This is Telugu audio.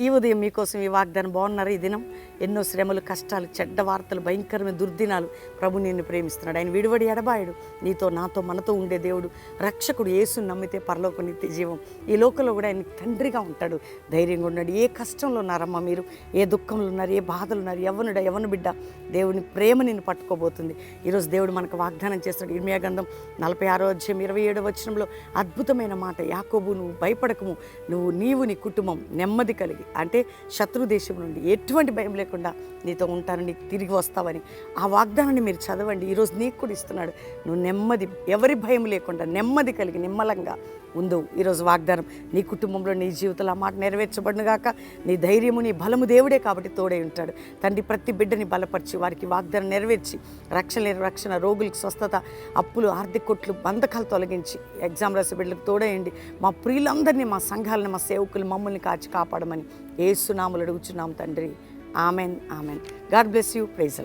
ఈ ఉదయం మీకోసం ఈ వాగ్దానం బాగున్నారు. ఈ దినం ఎన్నో శ్రమలు, కష్టాలు, చెడ్డ వార్తలు, భయంకరమైన దుర్దినాలు. ప్రభు నిన్ను ప్రేమిస్తున్నాడు. ఆయన విడివడి ఎడబాయడు. నీతో, నాతో, మనతో ఉండే దేవుడు, రక్షకుడు. యేసుని నమ్మితే పరలోక నిత్య జీవం. ఈ లోకంలో కూడా ఆయన తండ్రిగా ఉంటాడు. ధైర్యంగా ఉన్నాడు. ఏ కష్టంలో ఉన్నారమ్మా మీరు, ఏ దుఃఖంలో ఉన్నారు, ఏ బాధలు ఉన్నారు, యవ్వను బిడ్డ, దేవుని ప్రేమ నిన్ను పట్టుకోబోతుంది. ఈరోజు దేవుడు మనకు వాగ్దానం చేస్తాడు. ఇర్మియా గ్రంథం 46:27 అద్భుతమైన మాట. యాకోబు, నువ్వు భయపడకము, నీవు నీ కుటుంబం నెమ్మది కలిగి, అంటే శత్రు దేశం నుండి ఎటువంటి భయం లేకుండా నీతో ఉంటాను, నీకు తిరిగి వస్తావని ఆ వాగ్దానాన్ని మీరు చదవండి. ఈరోజు నీకు కూడా ఇస్తున్నాడు. నువ్వు నెమ్మది, ఎవరి భయం లేకుండా నెమ్మది కలిగి నిమ్మలంగా ఉండు. ఈరోజు వాగ్దానం నీ కుటుంబంలో, నీ జీవితంలో ఆ మాట నెరవేర్చబడును గాక. నీ ధైర్యము, నీ బలము దేవుడే కాబట్టి తోడై ఉంటాడు. తండ్రి ప్రతి బిడ్డని బలపరిచి వారికి వాగ్దానం నెరవేర్చి రక్షణ, రోగులకు స్వస్థత, అప్పులు, ఆర్థిక కొట్లు, బంధకాలు తొలగించి ఎగ్జామ్ రాసే బిడ్డలకు తోడేయండి. మా ప్రియులందరినీ, మా సంఘాలను, మా సేవకులు మమ్మల్ని కాచి కాపాడమని యేసు నామములో అడుగుచున్నాం తండ్రి. Amen. Amen. God bless you. Praise the lord.